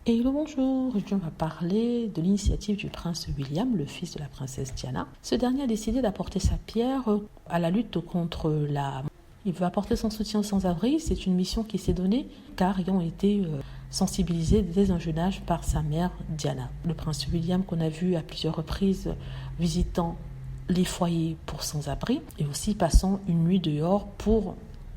Hello, bonjour. Je vais parler de l'initiative du prince William, le fils de la princesse Diana. Ce dernier a décidé d'apporter sa pierre à la lutte contre la... Il veut apporter son soutien aux sans-abri. C'est une mission qui s'est donnée car ils ont été sensibilisés dès un jeune âge par sa mère Diana. Le prince William qu'on a vu à plusieurs reprises visitant les foyers pour sans-abri et aussi passant une nuit dehors pour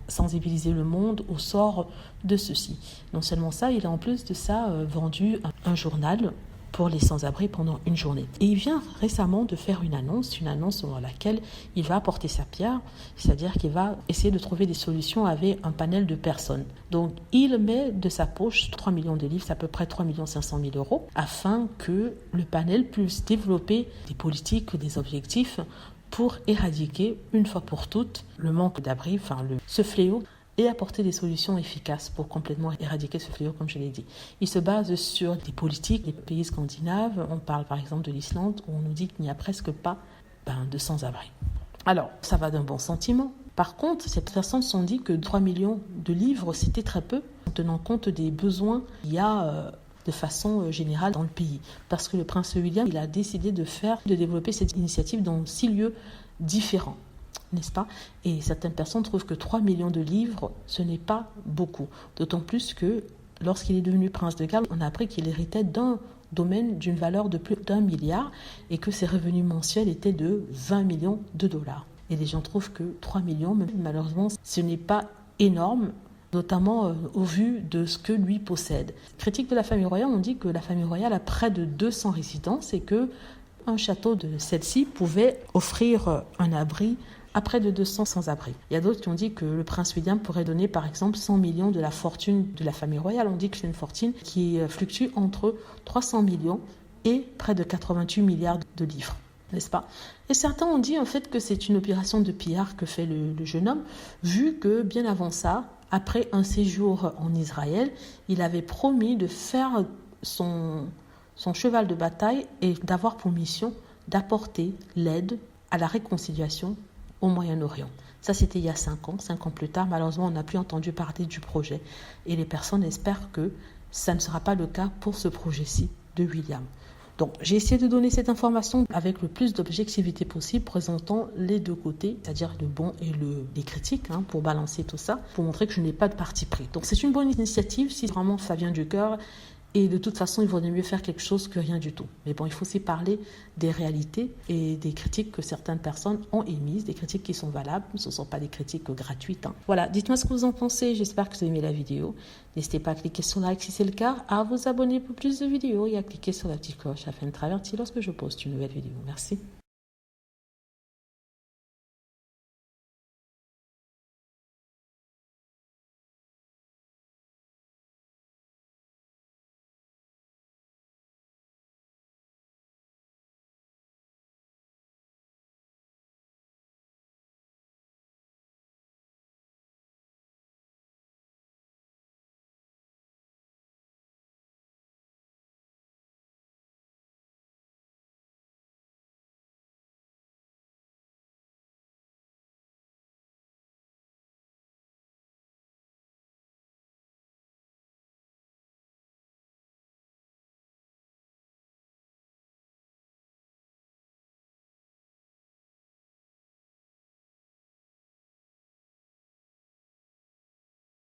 sensibiliser le monde au sort de ceux-ci. Non seulement ça, il a en plus de ça vendu un journal pour les sans-abri pendant une journée. Et il vient récemment de faire une annonce dans laquelle il va apporter sa pierre, c'est-à-dire qu'il va essayer de trouver des solutions avec un panel de personnes. Donc il met de sa poche 3 millions de livres, c'est à peu près 3 500 000 euros, afin que le panel puisse développer des politiques, des objectifs pour éradiquer une fois pour toutes le manque d'abri, ce fléau, et apporter des solutions efficaces pour complètement éradiquer ce fléau, comme je l'ai dit. Il se base sur des politiques des pays scandinaves. On parle par exemple de l'Islande, où on nous dit qu'il n'y a presque pas de sans-abri. Alors, ça va d'un bon sentiment. Par contre, ces personnes se sont dit que 3 millions de livres, c'était très peu, en tenant compte des besoins qu'il y a de façon générale dans le pays. Parce que le prince William, il a décidé de développer cette initiative dans 6 lieux différents, n'est-ce pas? Et certaines personnes trouvent que 3 millions de livres, ce n'est pas beaucoup. D'autant plus que lorsqu'il est devenu prince de Galles, on a appris qu'il héritait d'un domaine d'une valeur de plus d'1 milliard et que ses revenus mensuels étaient de 20 millions de dollars. Et les gens trouvent que 3 millions, malheureusement, ce n'est pas énorme, notamment au vu de ce que lui possède. Critiques de la famille royale, on dit que la famille royale a près de 200 résidences et que un château de celle-ci pouvait offrir un abri à près de 200 sans-abri. Il y a d'autres qui ont dit que le prince William pourrait donner par exemple 100 millions de la fortune de la famille royale. On dit que c'est une fortune qui fluctue entre 300 millions et près de 88 milliards de livres, n'est-ce pas? Et certains ont dit en fait que c'est une opération de PR que fait le jeune homme, vu que bien avant ça, après un séjour en Israël, il avait promis de faire son cheval de bataille et d'avoir pour mission d'apporter l'aide à la réconciliation au Moyen-Orient. Ça, c'était il y a 5 ans. 5 ans plus tard, malheureusement, on n'a plus entendu parler du projet. Et les personnes espèrent que ça ne sera pas le cas pour ce projet-ci de William. Donc, j'ai essayé de donner cette information avec le plus d'objectivité possible, présentant les deux côtés, c'est-à-dire le bon et les critiques, pour balancer tout ça, pour montrer que je n'ai pas de parti pris. Donc, c'est une bonne initiative si vraiment ça vient du cœur. Et de toute façon, il vaudrait mieux faire quelque chose que rien du tout. Mais bon, il faut aussi parler des réalités et des critiques que certaines personnes ont émises, des critiques qui sont valables, ce ne sont pas des critiques gratuites. Voilà, dites-moi ce que vous en pensez, j'espère que vous avez aimé la vidéo. N'hésitez pas à cliquer sur like si c'est le cas, à vous abonner pour plus de vidéos et à cliquer sur la petite cloche afin de être averti lorsque je poste une nouvelle vidéo. Merci.